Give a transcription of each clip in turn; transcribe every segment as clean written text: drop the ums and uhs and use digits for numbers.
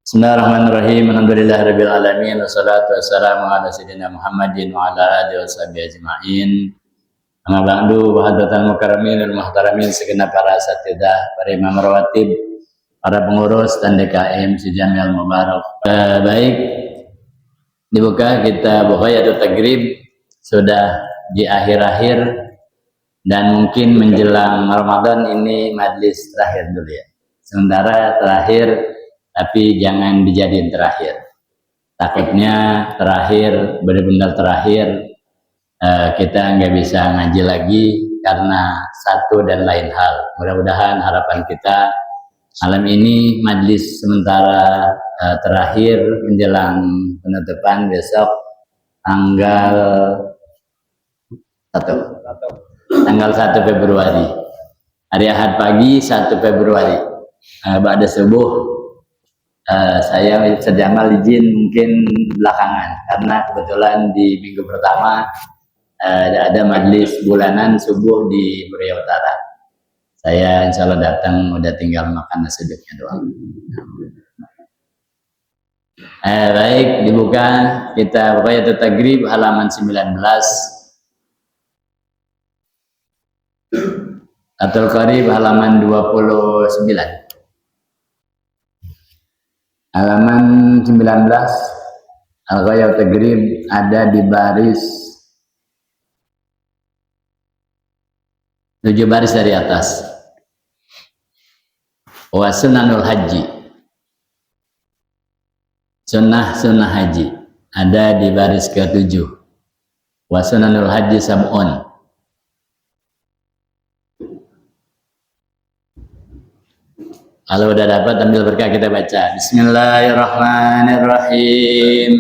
Bismillahirrahmanirrahim. Alhamdulillahirabbil alamin wassalatu wassalamu ala sayyidina Muhammadin wa ala alihi washabihi ajmain. Amma ba'du, hadratal mukarramin wal muhtaramin, segenap para asatidzah, para imam rawatib, para pengurus dan DKM Sijamial Mubarak. Baik, dibuka kita Bughyatul Tagrib, sudah di akhir-akhir dan mungkin menjelang Ramadan ini majlis terakhir dulu ya. Sementara terakhir, tapi jangan dijadiin terakhir. Takutnya terakhir, benar-benar terakhir, kita nggak bisa ngaji lagi karena satu dan lain hal. Mudah-mudahan harapan kita malam ini majlis sementara terakhir menjelang penutupan besok tanggal 1 Februari. Hari Ahad pagi 1 Februari. Ba'da subuh. Saya Jamal izin mungkin belakangan karena kebetulan di minggu pertama ada majlis bulanan subuh di Buria Utara. Saya insya Allah datang, udah tinggal makan nasi uduknya doang. Baik, dibuka kita Bughyatul Tagrib halaman 19. Atul Qarib halaman 29. Halaman 19 Al-Bughyatul Tagrib ada di baris 7 baris dari atas. Wa sunanul haji, sunnah haji ada di baris ke-7. Wa sunanul haji sab'un. Kalau udah dapat ambil berkah, kita baca. Bismillahirrahmanirrahim.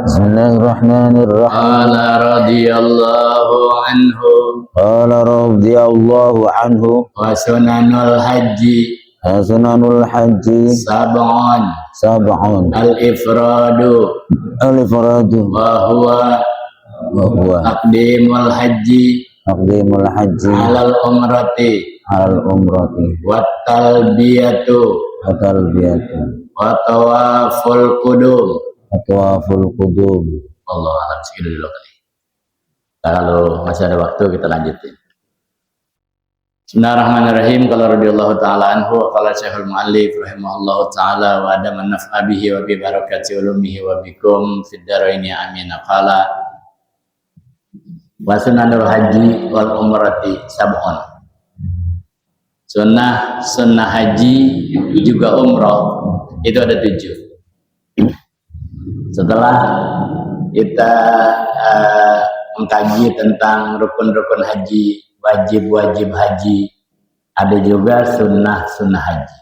Bismillahirrahmanirrahim. Qala radhiyallahu anhu. Qala radhiyallahu anhu. Wa sunanul haji. Wa sunanul haji Sab'un. Al-ifradu. Wa huwa taqdimul haji. Alal umrati. Wa talbiyatu. Wa tawaful qudum. Allah alam, segitu dulu kali. Kalau masih ada waktu kita lanjutin. Bismillahirrahmanirrahim. Qala radhiyallahu ta'ala anhu wa qala Syekhul Mu'allif rahimahullahu ta'ala wa adaman naf'a bihi wa bi barakati ulumihi wa bikum fid dharaini amin. Qala wa sunanul haji wal umrati sab'un. Sunnah haji juga umroh itu ada 7. Setelah kita mengkaji tentang rukun-rukun haji, wajib haji, ada juga sunnah haji.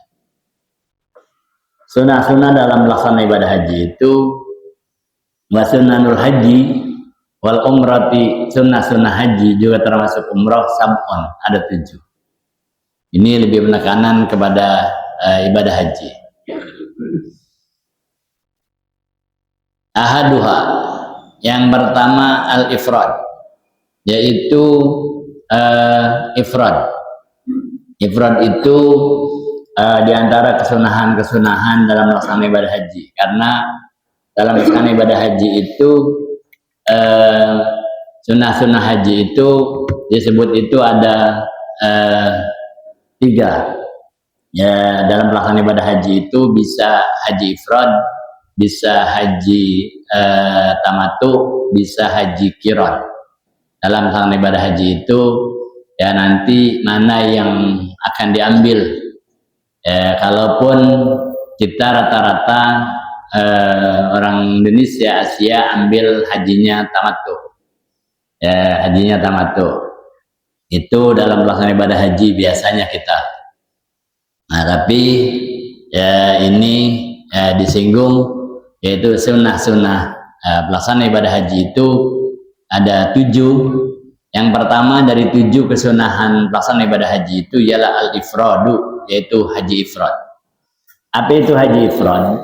Sunnah dalam melaksanakan ibadah haji itu wasunanul haji wal umrati, sunnah haji juga termasuk umroh sab'un, ada 7. Ini lebih penekanan kepada ibadah haji. Ahaduha, yang pertama al-ifrad, yaitu ifrad. Ifrad itu diantara kesunahan dalam melaksanakan ibadah haji, karena dalam melaksanakan ibadah haji itu sunnah haji itu disebut itu ada 3 ya. Dalam pelaksanaan ibadah haji itu bisa haji ifrad, bisa haji tamatu, bisa haji qiran. Dalam pelaksanaan ibadah haji itu ya nanti mana yang akan diambil ya, kalaupun kita rata-rata orang Indonesia Asia ambil hajinya tamatu ya, hajinya tamatu itu dalam pelaksanaan ibadah haji biasanya kita. Nah, tapi ya ini disinggung, yaitu sunnah pelaksanaan ibadah haji itu ada 7. Yang pertama dari 7 kesunahan pelaksanaan ibadah haji itu ialah al-ifradu, yaitu haji ifrad. Apa itu haji ifrad?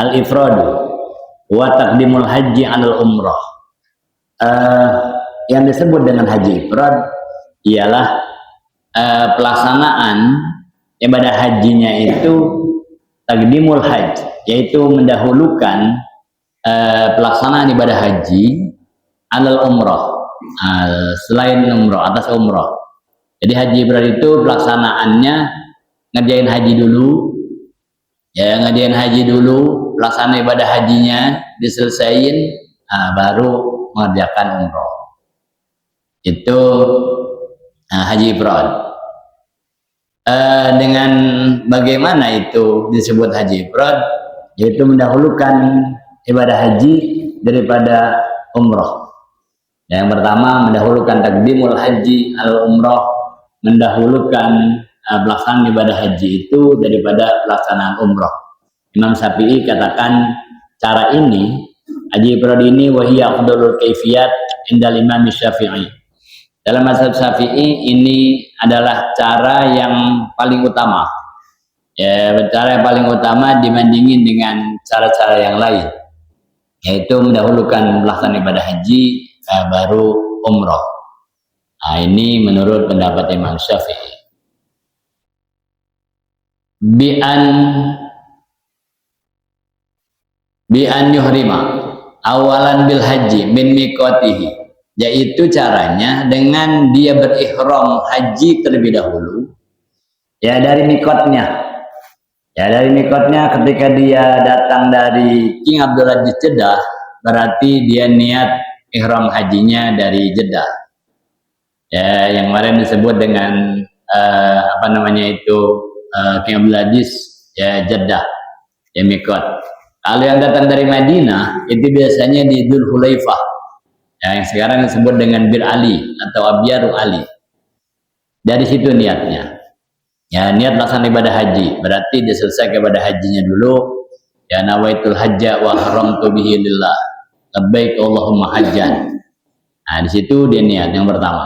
Al-ifradu wa taqdimul haji alal umrah. Yang disebut dengan haji ifrad ialah pelaksanaan ibadah hajinya itu taqdimul hajj, yaitu mendahulukan pelaksanaan ibadah haji alal umroh, selain umroh, atas umroh. Jadi haji ifrad itu pelaksanaannya ngerjain haji dulu, ya ngerjain haji dulu, pelaksanaan ibadah hajinya diselesain, baru mengerjakan umroh. Itu haji ifrad. Dengan bagaimana itu disebut haji ifrad, yaitu mendahulukan ibadah haji daripada umroh. Yang pertama, mendahulukan takdimul haji al umroh, mendahulukan pelaksanaan ibadah haji itu daripada pelaksanaan umroh. Imam Syafi'i katakan cara ini, haji ifrad ini wahiyya afdalul kaifiyat indal Imam Syafi'i. Dalam mazhab Syafi'i ini adalah cara yang paling utama, ya, cara yang paling utama dibandingin dengan cara-cara yang lain, yaitu mendahulukan pelaksanaan ibadah haji baru umroh. Ini menurut pendapat Imam Syafi'i. Bi'an yuhrima awalan bil haji min miqatihi, yaitu caranya dengan dia berihram haji terlebih dahulu, ya dari mikotnya, ketika dia datang dari King Abdul Aziz Jeddah, berarti dia niat ihram hajinya dari Jeddah, ya yang kemarin disebut dengan King Abdul Aziz, ya Jeddah, ya mikot. Kalau yang datang dari Madinah itu biasanya di Dzul Hulaifah, yang sekarang disebut dengan Bir Ali atau Abyaru Ali. Dari situ niatnya, ya niat laksana ibadah haji, berarti dia selesai ibadah hajinya dulu, ya nawaitul hajja wa haramtu bihi lillah, labbaik Allahumma hajjan. Di situ dia niat yang pertama.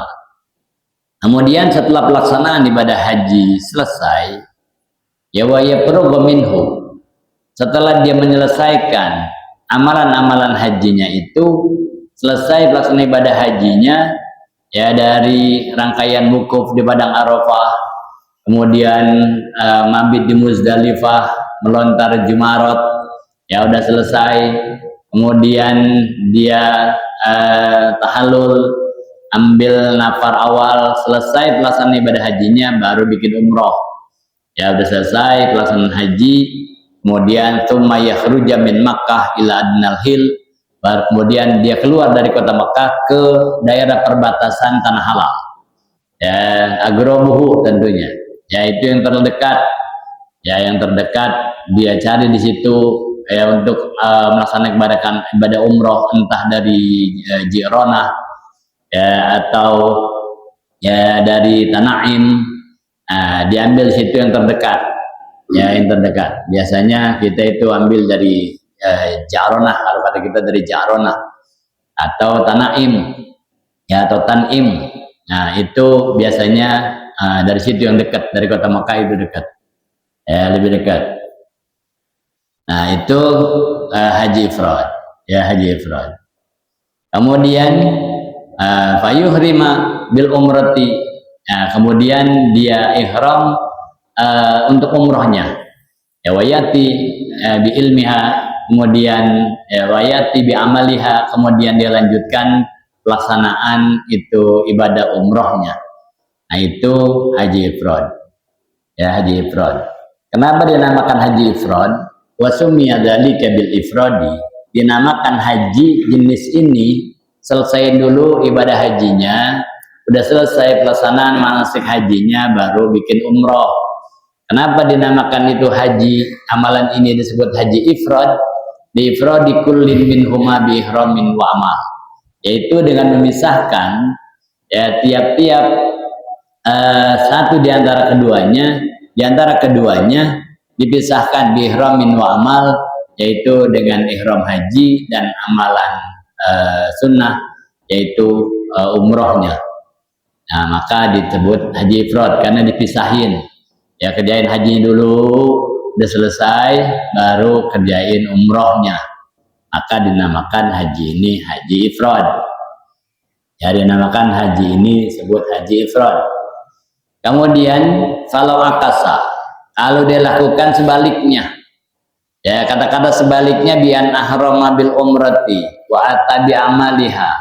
Kemudian setelah pelaksanaan ibadah haji selesai, ya wa yafrughu minhu, setelah dia menyelesaikan amalan-amalan hajinya itu, selesai pelaksanaan ibadah hajinya, ya dari rangkaian wukuf di Padang Arafah, kemudian mabit di Muzdalifah, melontar Jumarat, ya udah selesai, kemudian dia tahallul, ambil nafar awal, selesai pelaksanaan ibadah hajinya, baru bikin umroh, ya udah selesai pelaksanaan haji, kemudian tsumma yakhruja min Makkah ila adnal hil, kemudian dia keluar dari kota Mekah ke daerah perbatasan tanah halal, ya agrobuhu tentunya, yaitu yang terdekat, dia cari di situ, ya untuk melaksanakan ibadah umroh, entah dari Ji'ronah, ya atau ya dari Tanaim, diambil situ yang terdekat, Biasanya kita itu ambil dari Ja'ronah, kalau kata kita dari Ja'ronah atau Tanaim, ya atau Tanim. Nah itu biasanya dari situ yang dekat, dari kota Makkah itu dekat, ya lebih dekat. Nah itu haji ifrad, ya haji ifrad. Kemudian fayuhrima bil umrati, kemudian dia ihram untuk umrohnya, ya wayati bi ilmiha, kemudian wayati bi amaliha, kemudian dia lanjutkan pelaksanaan itu ibadah umrohnya. Nah itu haji ifrad, ya haji ifrad. Kenapa dinamakan haji ifrad? Wasumiyya dzalika bil ifradi, dinamakan haji jenis ini selesai dulu ibadah hajinya, udah selesai pelaksanaan manasik hajinya, baru bikin umroh. Kenapa dinamakan itu haji, amalan ini disebut haji ifrad? Bi ifradi kullin minhuma bi ihramin wa amal, yaitu dengan memisahkan, ya tiap-tiap satu di antara keduanya dipisahkan bi ihramin wa amal, yaitu dengan ihram haji dan amalan sunnah, yaitu umrohnya. Nah maka disebut haji ifrad karena dipisahin, ya kerjain haji dulu, udah selesai baru kerjain umrohnya, maka dinamakan haji ini haji ifrad, ya dinamakan haji ini disebut haji ifrad. Kemudian falau akasa, kalau dia lakukan sebaliknya, Ya, kata-kata sebaliknya bian ahrama bil umrati wa atabi amaliha,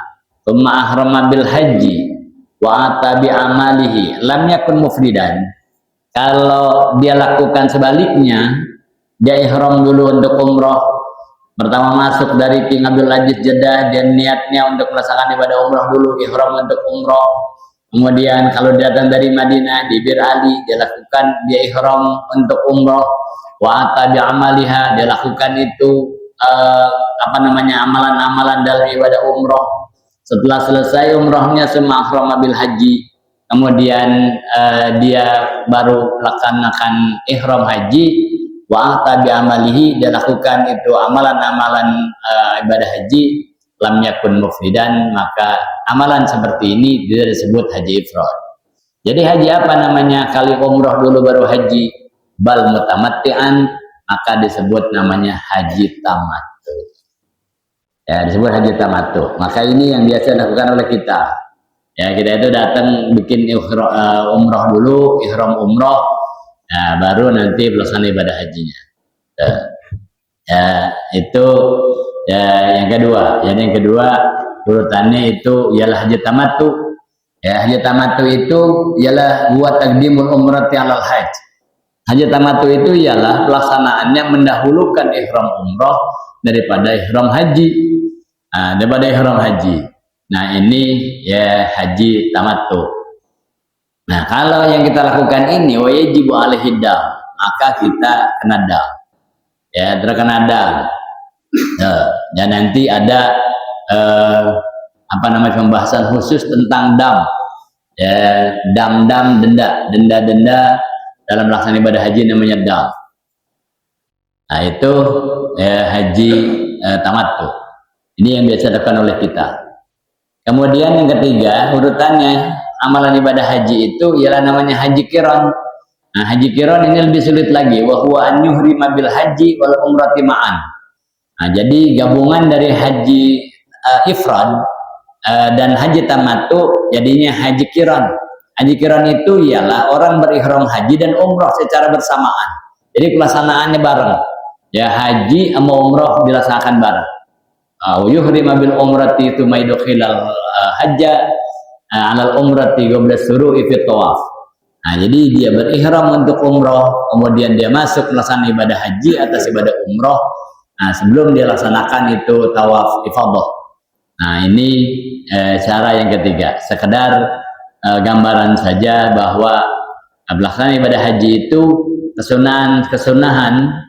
thumma ahrama bil haji wa atabi amalihi, lam yakun mufridan. Kalau dia lakukan sebaliknya, dia ihram dulu untuk umroh, pertama masuk dari King Abdul Aziz Jeddah, dia niatnya untuk melaksanakan ibadah umroh dulu, ihram untuk umroh. Kemudian kalau datang dari Madinah di Bir Ali, dia lakukan, dia ihram untuk umroh. Wa tabi amaliha, dia lakukan itu amalan-amalan dalam ibadah umroh. Setelah selesai umrohnya, semua ahrama bil haji, kemudian dia baru laksanakan ihram haji. Wa tabi amalihi, dia lakukan itu amalan-amalan ibadah haji, lam yakun mufridan, maka amalan seperti ini tidak disebut haji ifrad. Jadi haji apa namanya? Kali umroh dulu baru haji, bal mutamatti'an, maka disebut namanya haji tamattu. Ya, disebut haji tamattu. Maka ini yang biasa dilakukan oleh kita. Ya, kita itu datang bikin umroh dulu, ihram umroh, ya, baru nanti pelaksanaan ibadah hajinya. Ya, itu ya yang kedua. Jadi yang kedua urutannya itu ialah haji tamattu. Ya, haji tamattu itu ialah buat taqdimul umrati alal hajj. Haji tamattu itu ialah pelaksanaannya mendahulukan ihram umroh daripada ihram haji. Daripada ihram haji. Nah, ini ya haji tamattu. Nah, kalau yang kita lakukan ini wajibu alaihi dam, maka kita kena dam. Ya, terkena dam. Dan nanti ada pembahasan khusus tentang dam. Ya, dam-dam, denda dalam melaksanakan ibadah haji namanya dam. Nah, itu haji tamattu. Ini yang biasa dilakukan oleh kita. Kemudian yang ketiga urutannya amalan ibadah haji itu ialah namanya haji qiran. Nah, haji qiran ini lebih sulit lagi, wa huwa an yuhrima bil haji wal umrati ma'an. Nah, jadi gabungan dari haji ifrad dan haji tamattu jadinya haji qiran. Haji qiran itu ialah orang berihram haji dan umroh secara bersamaan. Jadi pelaksanaannya bareng. Ya, haji sama umroh dilaksanakan bareng. Yuhrima bil umrati tsumma yudkhilal hajja alal umrati qabla syuru'i fi tawaf. Nah, jadi dia berihram untuk umroh, kemudian dia masuk melaksanakan ibadah haji atas ibadah umroh. Nah, sebelum dia laksanakan itu tawaf ifadah. Nah, ini cara yang ketiga. Sekedar gambaran saja bahwa pelaksanaan ibadah haji itu kesunahan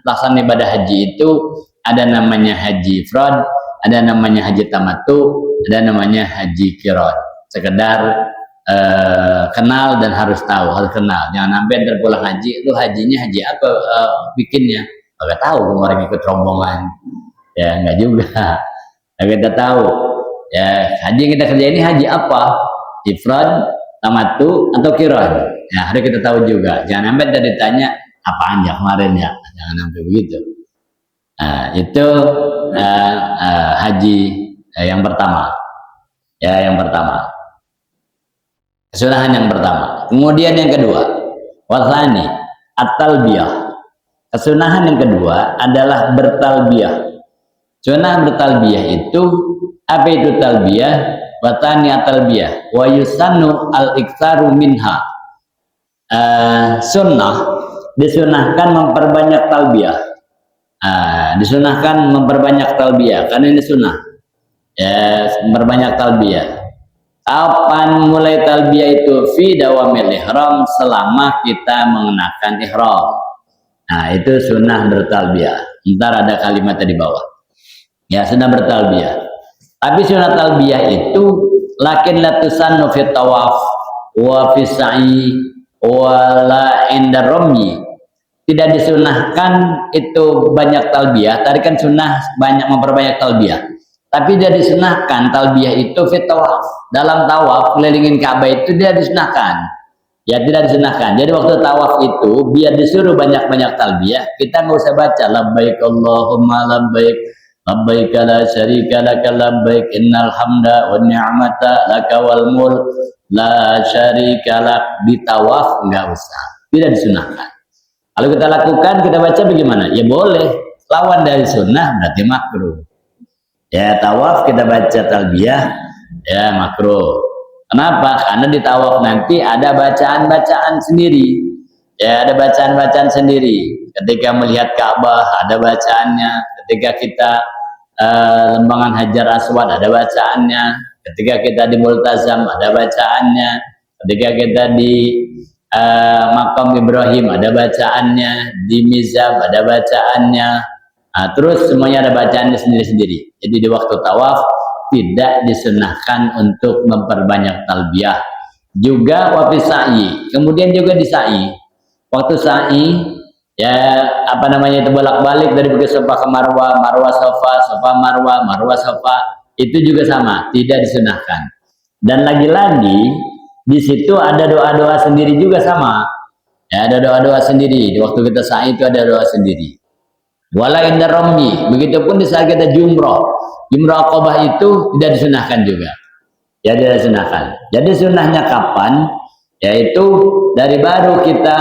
pelaksanaan ibadah haji itu ada namanya haji ifrad, ada namanya haji tamattu, ada namanya haji qiran. Sekedar kenal dan harus tahu, harus kenal. Jangan sampai terpulang haji, itu hajinya haji apa bikinnya? Enggak tahu, kemarin ikut rombongan. Ya, enggak juga. Kita tahu. Ya, haji yang kita kerja ini haji apa? Ifrad, tamattu atau qiran? Ya, harus kita tahu juga. Jangan sampai tadi ditanya apaan ya kemarin ya. Jangan sampai begitu. Nah, itu haji yang pertama. Ya, yang pertama. Kesunahan yang pertama. Kemudian yang kedua, wathani at-talbiyah. Kesunahan yang kedua adalah bertalbiyah. Sunnah bertalbiyah itu apa itu talbiyah? Wathani at-talbiyah wa yusannu al-iktsaru minha. Sunnah disunahkan memperbanyak talbiyah. Disunahkan memperbanyak talbiyah karena ini sunnah. Ya, memperbanyak talbiyah. Kapan mulai talbiyah itu? Fi dawamil ihram, selama kita mengenakan ihram. Nah, itu sunnah bertalbiyah. Ntar ada kalimatnya di bawah. Ya, sunnah bertalbiyah. Tapi sunnah talbiyah itu lakin la tusannu fi tawaf wa fi sa'i wa la inda ramyi. Tidak disunahkan itu banyak talbiyah. Tadi kan sunnah banyak memperbanyak talbiyah. Tapi dia disunahkan talbiyah itu fit tawaf. Dalam tawaf kelilingin Ka'bah itu dia disunahkan. Ya, tidak disunahkan. Jadi waktu tawaf itu biar disuruh banyak-banyak talbiyah, kita nggak usah baca labbaik Allahumma labbaik, labbaik la syarika laka labbaik, innal hamda wan ni'mata laka wal mulk la syarika lak. Di tawaf nggak usah. Tidak disunahkan. Kalau kita lakukan, kita baca bagaimana? Ya boleh. lawan dari sunnah berarti makruh. Ya, tawaf kita baca talbiyah, ya makruh. Kenapa? Karena di tawaf nanti ada bacaan-bacaan sendiri. Ya, ada bacaan-bacaan sendiri. Ketika melihat Ka'bah ada bacaannya. Ketika kita lembangan Hajar Aswad ada bacaannya. Ketika kita di Multazam ada bacaannya. Ketika kita di Makam Ibrahim ada bacaannya. Di Mizab ada bacaannya. Nah, terus semuanya ada bacaannya sendiri-sendiri. Jadi di waktu tawaf tidak disunahkan untuk memperbanyak talbiyah. Juga wafi sa'i. Kemudian juga di sa'i. Waktu sa'i, ya apa namanya itu bolak-balik dari Bukit Safa ke Marwah, Marwah Safa, Safa Marwah, Marwah Safa, itu juga sama, tidak disunahkan. Dan lagi-lagi di situ ada doa-doa sendiri juga sama. Ya, ada doa-doa sendiri. Di waktu kita sa'i itu ada doa sendiri. Wala inda ramyi, begitupun di saat kita jumroh Aqabah itu tidak disunahkan juga. Ya, tidak disunahkan. Jadi sunnahnya kapan? Yaitu dari baru kita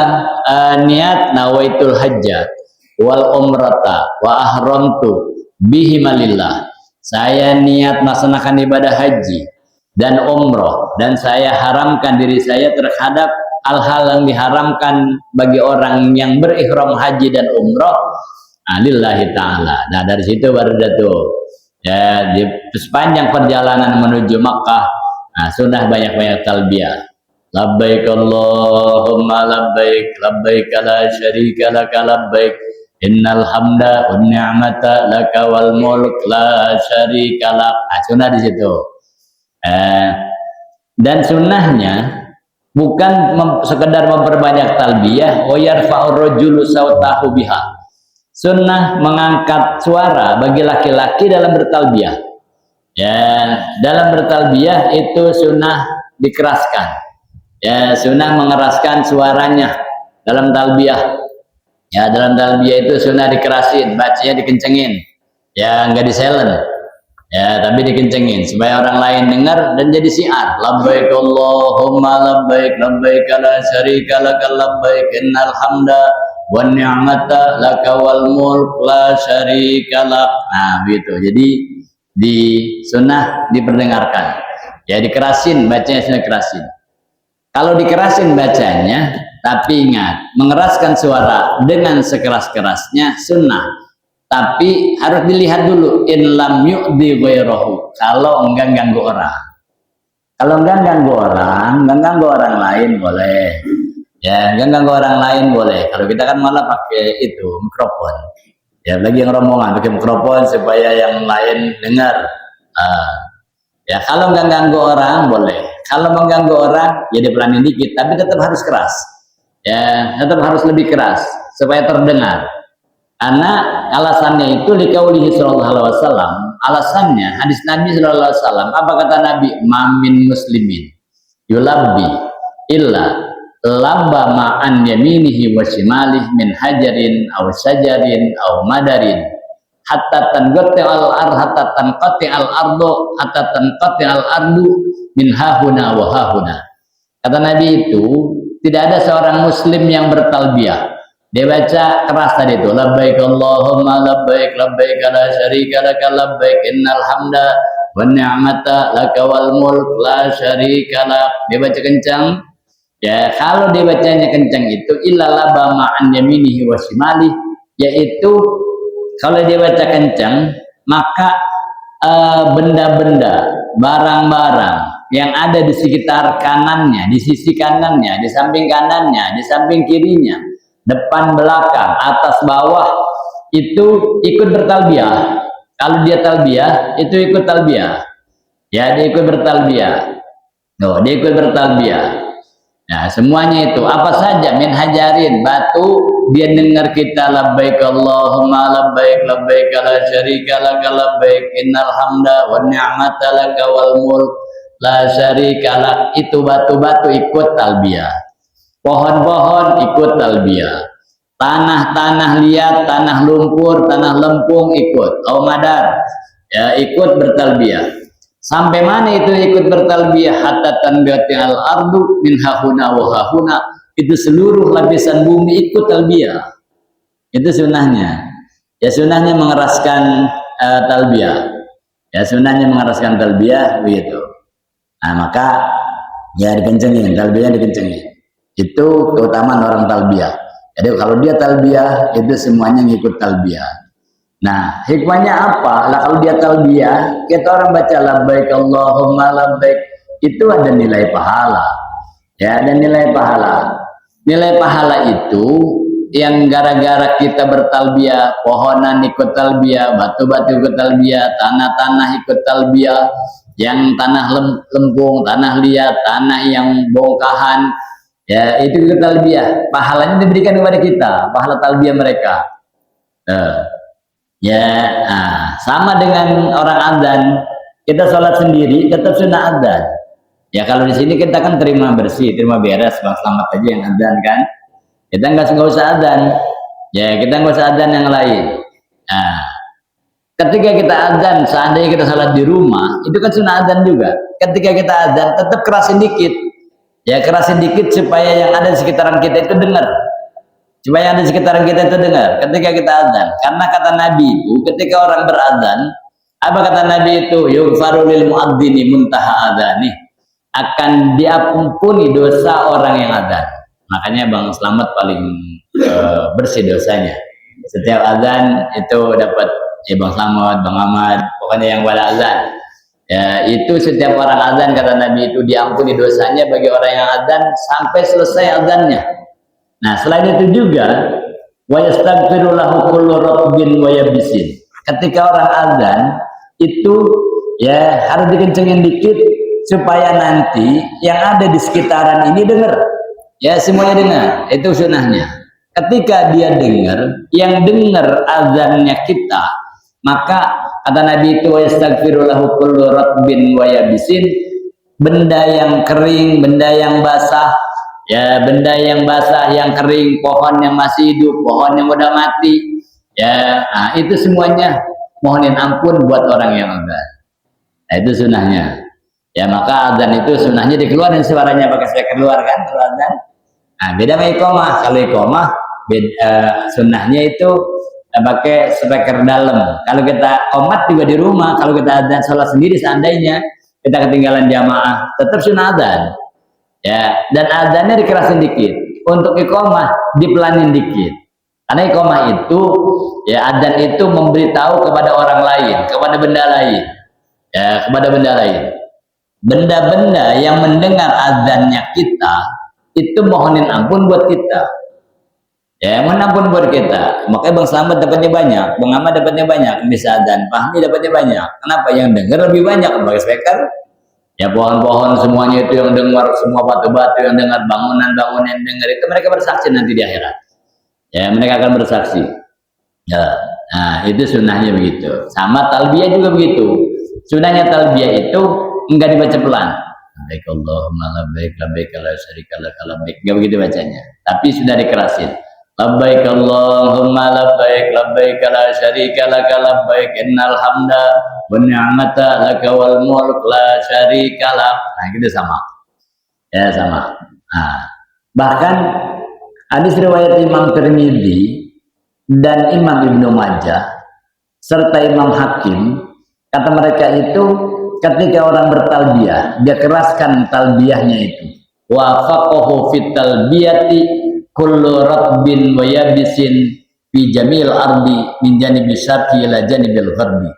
niat nawaitul hajjah wal umrata wa ahramtu bihimalillah. Saya niat melaksanakan ibadah haji dan umroh, dan saya haramkan diri saya terhadap hal-hal yang diharamkan bagi orang yang berikhram haji dan umroh lillahi ta'ala. Nah, dari situ baru jatuh. Ya, di sepanjang perjalanan menuju Makkah, sunnah banyak-banyak talbiyah. Labbaik Allahumma labbaik, labbaik la syarika laka labbaik, innal hamda wan ni'mata laka wal mulk la syarika lak. Sunnah di situ. Dan sunnahnya bukan sekedar memperbanyak talbiyah, wa yarfa'ur rajulu sautahu biha. Sunnah mengangkat suara bagi laki-laki dalam bertalbiyah. Ya, dalam bertalbiyah itu sunnah dikeraskan. Ya, sunnah mengeraskan suaranya dalam talbiyah. Ya, dalam talbiyah itu sunnah dikerasin, bacanya dikencengin. Ya, enggak di-silent. Ya, tapi dikencengin supaya orang lain dengar dan jadi syiar. Labbaik Allahumma labbaik, labbaik la syarika laka labbaik, innal hamda wan ni'mata laka wal mulk la syarika lak. Nah, begitu. Jadi di sunnah diperdengarkan. Ya, dikerasin, bacanya sunnah kerasin. Kalau dikerasin bacanya, tapi ingat, mengeraskan suara dengan sekeras-kerasnya sunnah. Tapi harus dilihat dulu, in lam yu'di ghairahu. Kalau enggak ganggu orang. Kalau enggak ganggu orang lain boleh. Ya, enggak ganggu orang lain boleh. Kalau kita kan malah pakai itu mikrofon. Ya, lagi yang rombongan pakai mikrofon supaya yang lain dengar. Ya, kalau enggak ganggu orang boleh. Kalau mengganggu orang, ya dipelanin dikit, tapi tetap harus keras. Ya, tetap harus lebih keras supaya terdengar. Karena alasannya itu liqaulihi sallallahu alaihi wasallam. Alasannya hadis Nabi sallallahu alaihi wasallam. Apa kata Nabi? Mamin muslimin yulabbi illa labba ma'an yaminihi wa shimalih min hajarin aw syajarin aw madarin hatta tanqati al-ard hatta tanqati al-ardu hatta tanqati al-ardu min hahuna wa hahuna. Kata Nabi itu tidak ada seorang muslim yang bertalbiyah dia baca keras tadi itu, labbaik Allahumma labbaik, labbaik la syarika laka labbaik, innal hamda wan ni'mata laka wal mulk la syarika lak. Dia baca kencang. Ya, kalau dia bacanya kencang itu illa labba ma'an yaminihi wa shimali, yaitu kalau dia baca kencang maka benda-benda, barang-barang yang ada di sekitar kanannya, di sisi kanannya, di samping kanannya, di samping kirinya, depan belakang, atas bawah itu ikut bertalbiyah. Kalau dia talbiyah itu ikut talbiyah. Ya, dia ikut bertalbiyah. No, dia ikut bertalbiyah. Nah, semuanya itu apa saja min hajarin, batu, dia dengar kita labbaik Allahumma labbaik, labbaik la syarika laka labbaik, innal hamda wan ni'mata laka wal mulk la syarika lak. Itu batu-batu ikut talbiyah. Pohon-pohon ikut talbiyah. Tanah-tanah liat, tanah lumpur, tanah lempung ikut. Madar, ya ikut bertalbiyah. Sampai mana itu ikut bertalbiyah? Hatta tanqati al-ardu min hahuna wa hahuna. Itu seluruh lapisan bumi ikut talbiyah. Itu sunnahnya. ya sunnahnya mengeraskan talbiyah. Ya sunnahnya mengeraskan talbiyah begitu. Nah, maka ya dikencengin, talbiyahnya dikencengin. Itu keutamaan orang talbiyah. Jadi kalau dia talbiyah itu semuanya ngikut talbiyah. Nah, hikmahnya apa? Lah kalau dia talbiyah, kita orang baca labbaik Allahumma labbaik, itu ada nilai pahala. Ya, ada nilai pahala. Nilai pahala itu yang gara-gara kita bertalbiyah, pohonan ikut talbiyah, batu-batu ikut talbiyah, tanah-tanah ikut talbiyah, yang tanah lempung, tanah liat, tanah yang bongkahan, ya itu ikut talbiyah. Pahalanya diberikan kepada kita, pahala talbiyah mereka. Sama dengan orang adzan, kita sholat sendiri tetap sunnah adzan. Ya kalau di sini kita kan terima bersih, terima beres, Bang Selamat aja yang adzan kan. Kita nggak usah adzan, ya kita nggak usah adzan yang lain. Nah, ketika kita adzan, seandainya kita sholat di rumah, itu kan sunnah adzan juga. Ketika kita adzan, tetap kerasin dikit, ya kerasin dikit supaya yang ada di sekitaran kita itu dengar. Supaya yang ada di sekitaran kita itu dengar. Ketika kita adzan, karena kata Nabi itu, ketika orang beradzan, apa kata Nabi itu? Yughfaru lil muadzini muntaha adzani, akan diampuni dosa orang yang adzan. Makanya Bang Selamat paling bersih dosanya. Setiap azan itu dapat Bang Selamat, Bang Ahmad, pokoknya yang wala azan. Ya, itu setiap orang azan kata Nabi itu diampuni dosanya bagi orang yang azan sampai selesai azannya. Nah, selain itu juga wa yastaghfiru lahu kullu rabbin wa yabisin. Ketika orang azan itu ya harus dikencengin dikit supaya nanti yang ada di sekitaran ini dengar. Ya semuanya dengar, itu sunnahnya. Ketika dia dengar, yang dengar azannya kita, maka kata Nabi itu yastaghfiru lahu kullu ratbin wa yabisin, benda yang kering, benda yang basah, ya benda yang basah, yang kering, pohon yang masih hidup, pohon yang udah mati, ya nah, itu semuanya mohonin ampun buat orang yang azan. Nah, itu sunnahnya. Ya maka azan itu sunnahnya dikeluarin suaranya pakai speaker luar kan kalau azan. Nah, beda sama iqamah. Kalau iqamah sunnahnya itu pakai speaker dalam. Kalau kita qomat juga di rumah, kalau kita azan sholat sendiri seandainya kita ketinggalan jamaah, tetap sunnah azan. Ya, dan azannya dikerasin dikit. Untuk iqamah dipelanin dikit. Karena iqamah itu ya azan itu memberitahu kepada orang lain, kepada benda lain. Ya, kepada benda lain. Benda-benda yang mendengar azannya kita itu mohonin ampun buat kita. Ya, mohon ampun buat kita. Makanya Bang Selamat dapatnya banyak, Bang Ahmad dapatnya banyak, bisa azan, Fahmi dapatnya banyak. Kenapa? Yang dengar lebih banyak pakai speaker. Ya pohon-pohon semuanya itu yang dengar, semua batu-batu yang dengar, bangunan-bangunan yang dengar itu mereka bersaksi nanti di akhirat. Ya, mereka akan bersaksi. Ya. Nah, itu sunnahnya begitu. Sama talbiyah juga begitu. Sunnahnya talbiyah itu enggak dibaca pelan. Labbaik Allahumma labbaik labbaik la syarika lak labbaik. Enggak begitu bacanya. Tapi sudah dikerasin. Labbaik Allahumma labbaik labbaik la syarika lak labbaik innal hamda wan ni'mata laka wal mulk la syarika lak. Nah, gitu sama. Ya, sama. Nah, bahkan hadis riwayat Imam Tirmidzi dan Imam Ibnu Majah serta Imam Hakim, kata mereka itu ketika orang bertalbiyah, dia keraskan talbiyahnya itu. Wa faqahu fit talbiyati kullu ratbin wa yabisin fi jamil ardi min janibi syarqi ila janibil gharbi.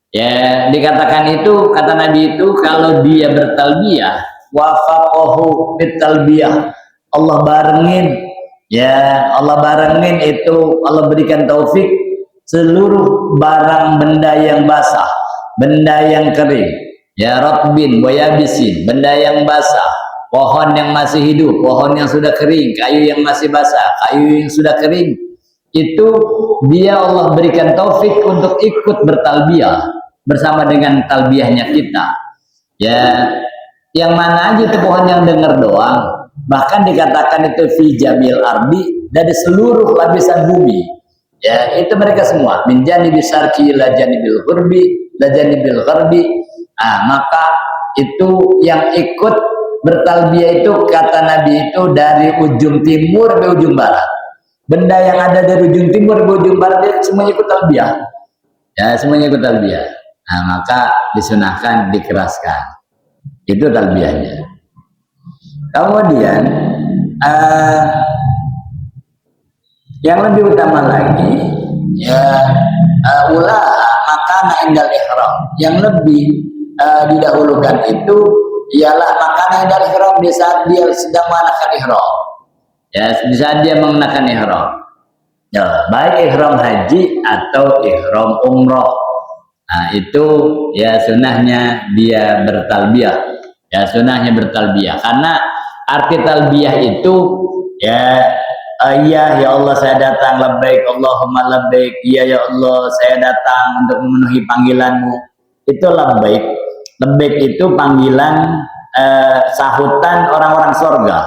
Ya, dikatakan itu kata Nabi itu kalau dia bertalbiyah, wa faqahu fit talbiyah, Allah barengin, ya Allah barengin itu, Allah berikan taufik seluruh barang benda yang basah, benda yang kering, ya ratbin wa yabisin, benda yang basah, pohon yang masih hidup, pohon yang sudah kering, kayu yang masih basah, kayu yang sudah kering, itu dia Allah berikan taufik untuk ikut bertalbiyah bersama dengan talbiyahnya kita. Ya, yang mana aja itu pohon yang dengar doang, bahkan dikatakan itu fi jamil ardi, dari seluruh lapisan bumi. Ya, itu mereka semua min janibi syarqi la janibil ghurbi la janibil gharbi. Ah, maka itu yang ikut bertalbiyah itu kata Nabi itu dari ujung timur ke ujung barat. benda yang ada dari ujung timur ke ujung barat semuanya ikut talbiyah. Ya, semuanya ikut talbiyah. Nah, maka disunahkan dikeraskan. Itu talbiyahnya. Kemudian yang lebih utama lagi ya makana indal ihram. Yang lebih didahulukan itu ialah makana indal ihram di saat dia sedang mengenakan ihram. Ya, di saat dia mengenakan ihram. Ya, baik ihram haji atau ihram umroh. Nah, itu ya sunahnya dia bertalbiyah. Ya, sunahnya bertalbiyah. Karena arti talbiyah itu ya iya ya Allah saya datang, labbaik Allahumma labbaik, iya ya Allah saya datang untuk memenuhi panggilanmu. Itu labbaik. Labbaik itu panggilan sahutan orang-orang surga.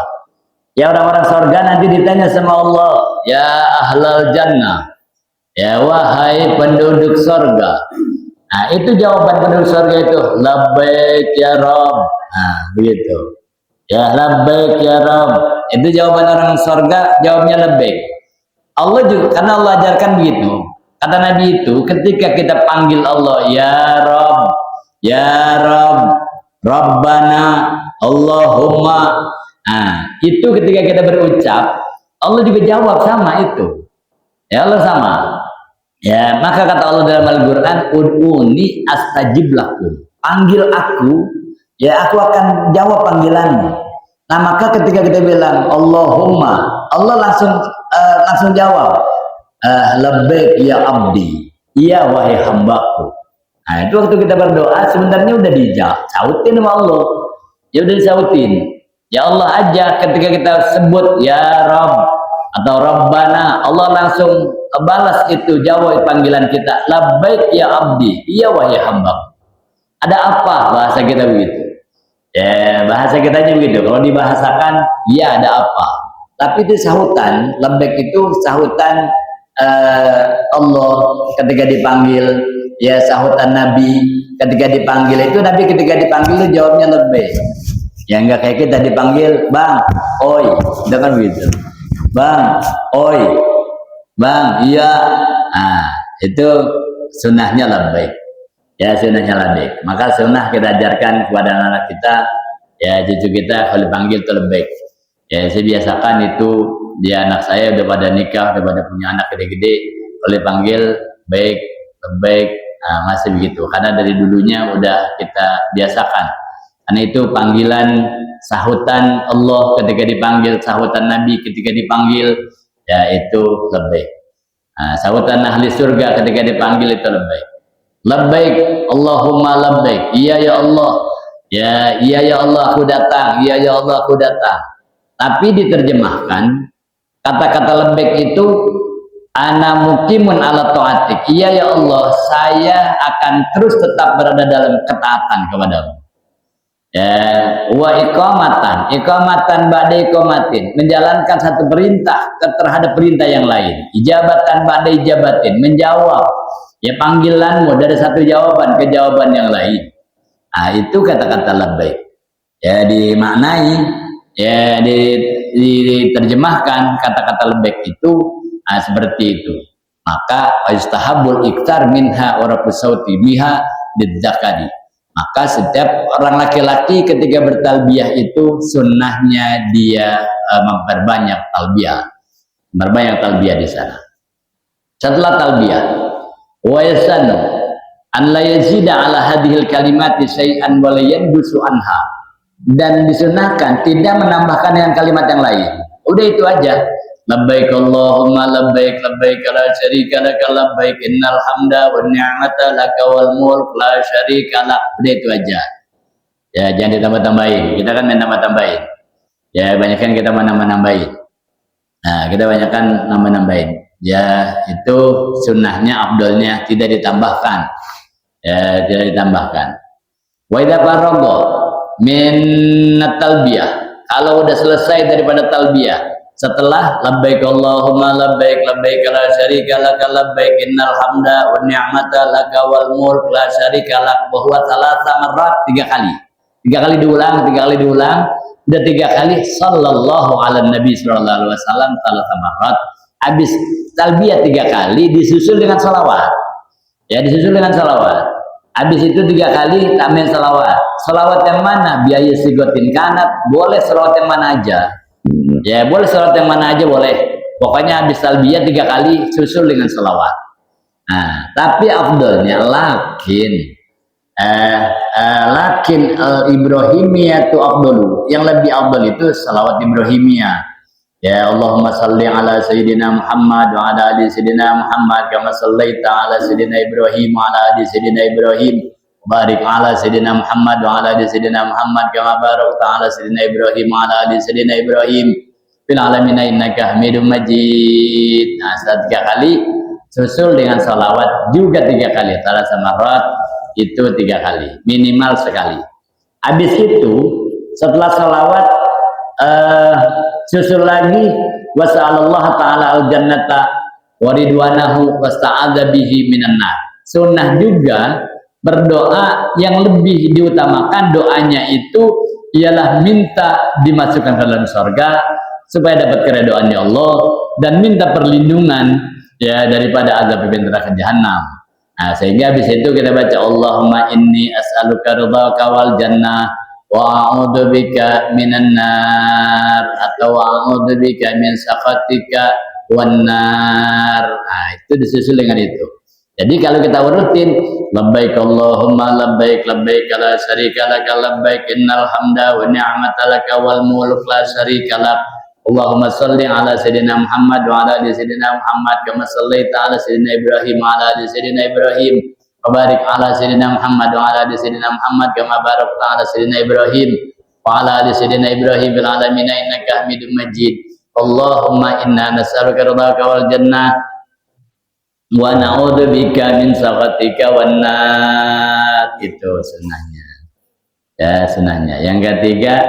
Ya, orang-orang surga nanti ditanya sama Allah, ya ahlal jannah, ya wahai penduduk surga. Nah, itu jawaban penduduk surga itu, labbaik ya Rabb. Nah, begitu. Ya, labbaik ya Rabb. Itu jawaban orang surga, jawabnya labbaik. Allah juga, karena Allah ajarkan begitu. Kata Nabi itu, ketika kita panggil Allah, ya Rabb, ya Rabb, Rabbana, Allahumma. Nah, itu ketika kita berucap, Allah juga jawab sama itu. Ya Allah sama. Ya, maka kata Allah dalam Al-Quran, ud'uni astajib lakum. Panggil aku, ya aku akan jawab panggilanmu. Nah, maka ketika kita bilang Allahumma, Allah langsung jawab, labbaik ya abdi, iya wahai hambaku. Nah, itu waktu kita berdoa sebenarnya udah disautin sama Allah. Ya udah disautin. Ya Allah aja ketika kita sebut ya Rabb atau Rabbana, Allah langsung balas itu, jawab panggilan kita, labbaik ya abdi, iya wahai hamba. Ada apa bahasa kita begitu? Ya, bahasa kita aja begitu. Kalau dibahasakan, ya ada apa? Tapi itu sahutan, labbaik itu sahutan Allah ketika dipanggil, ya sahutan Nabi ketika dipanggil itu, Nabi ketika dipanggil itu jawabnya labbaik. Ya enggak kayak kita dipanggil bang, oi, itu kan begitu. Bang, oi, bang, iya. Nah, itu sunnahnya labbaik. Ya, sunnahnya labbaik. Maka sunnah kita ajarkan kepada anak kita, ya cucu kita kalau dipanggil itu labbaik. Ya, saya biasakan itu dia anak saya udah pada nikah, udah pada punya anak gede-gede, kalau dipanggil baik, labbaik, nah, masih begitu. Karena dari dulunya udah kita biasakan. Karena itu panggilan sahutan Allah ketika dipanggil, sahutan Nabi ketika dipanggil, ya itu labbaik. Nah, sahutan ahli surga ketika dipanggil itu labbaik. Labbaik Allahumma labbaik. Iya ya Allah. Ya, iya ya Allah aku datang. Iya ya Allah aku datang. Tapi diterjemahkan kata-kata labbaik itu ana muqimun ala taatik. Iya ya Allah, saya akan terus tetap berada dalam ketaatan kepadamu. Ya, wa iqamatan ba'da iqamatin, menjalankan satu perintah terhadap perintah yang lain. Ijabatan ba'da ijabatin, menjawab ya panggilanmu dari satu jawaban ke jawaban yang lain. Nah, itu kata-kata labbaik. Ya, dimaknai, ya diterjemahkan kata-kata labbaik itu seperti itu. Maka istahabul iktar minha wa rafus sauti biha lidzakari. Maka setiap orang laki-laki ketika bertalbiyah itu sunnahnya dia memperbanyak talbiyah di sana. Setelah talbiyah, wa yasanu an la yazida ala hadhil kalimati syai'an wa la yanbusu anha, dan disunahkan tidak menambahkan dengan kalimat yang lain. Udah itu aja. Labbaik Allahumma labbaik, labbaik la syarika laka labbaik, innal hamda wan ni'mata laka wal mulk la syarika lak. Udah itu aja. Ya, jangan ditambah-tambahin. Kita kan main tambah-tambahin. Ya, banyak kan kita menambah-nambahin. Nah, kita banyakan nambah-nambahin. Ya, itu sunnahnya, afdolnya tidak ditambahkan. Ya, tidak ditambahkan. Wa idza faragha min talbiyah, kalau udah selesai daripada talbiyah, setelah labbaik Allahumma labbaik, labbaik la syarika laka labbaik, innal hamda wan ni'mata laka wal mulk la syarika lak, bahwa salasa marrat, 3 kali. 3 kali diulang, 3 kali diulang, udah 3 kali sallallahu ala nabi sallallahu alaihi wasallam salasa marrat. habis talbiyah 3 kali disusul dengan salawat. Ya, disusul dengan salawat. Habis itu 3 kali tambahin salawat. Salawat yang mana? Biaya sigotin kanat, boleh salawat yang mana aja. Ya, boleh salawat yang mana aja boleh. Pokoknya habis talbiyah 3 kali susul dengan salawat. Nah, tapi afdolnya lakin Ibrahimiyah itu afdolu. Yang lebih afdol itu salawat Ibrahimiyah. Ya Allahumma salli ala Sayyidina Muhammad wa ala ali Sayyidina Muhammad kama sallaita ala Sayyidina Ibrahim wa ala ali Sayyidina Ibrahim barik ala Sayyidina Muhammad wa ala ali Sayyidina Muhammad kama barakta ala Sayyidina Ibrahim wa ala ali Sayyidina Ibrahim fil alamin innaka Hamidum Majid. Nah, setelah 3 kali susul dengan salawat juga 3 kali. Salah samarat itu 3 kali, minimal sekali. Habis itu setelah salawat susul lagi wasa'alallahu ta'ala al-jannata wa ridwanahu wasta'adza bihi minan nar. Sunnah juga berdoa yang lebih diutamakan, doanya itu ialah minta dimasukkan ke dalam surga supaya dapat keridhaannya Allah dan minta perlindungan ya daripada azab neraka jahanam. Nah, sehingga habis itu kita baca Allahumma inni as'aluka ridhaka wal jannah wa a'udzubika minan nar atau wa a'udzubika min sakhatika wan nar. Nah, itu disusul dengan itu. Jadi kalau kita urutin labbaik Allahumma labbaik labbaik la syarika lak labbaik innal hamda wa ni'mata lak wal mulk la syarika lak. Allahumma shalli ala Sayyidina Muhammad wa ala ali Sayyidina Muhammad kama shallaita ala Sayyidina Ibrahim wa ala ali Sayyidina Ibrahim wa barik ala Sayyidina Muhammad wa ala ali Sayyidina Muhammad kama barakta ala Sayyidina Ibrahim wa ala ali Sayyidina Ibrahim fil alamin innaka Hamidum Majid. Allahumma inna nas'aluka ridhaka wal jannah wa na'udzubika min sakhatika wan nar. Itu sunnahnya. Ya, sunnahnya. Yang ketiga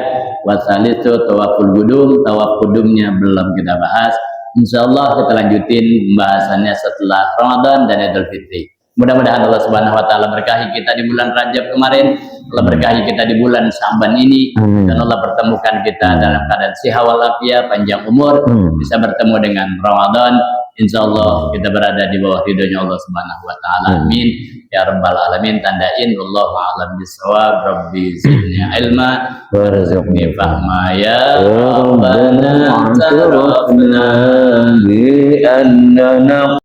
wasalisu tawaful qudum. Tawaf qudumnya belum kita bahas. Insyaallah kita lanjutin pembahasannya setelah Ramadan dan Idul Fitri. Mudah-mudahan Allah Subhanahu wa taala berkahi kita di bulan Rajab kemarin, Allah berkahi kita di bulan Sya'ban ini, dan Allah pertemukan kita dalam keadaan sehat walafiat, panjang umur, bisa bertemu dengan Ramadan. Insyaallah kita berada di bawah ridhonya Allah Subhanahu wa taala. Amin ya rabbal alamin. Tandain wallahu a'lam bishawab. Rabbi zidni ilma warzuqni fahma ya rabbana tarafna bi annana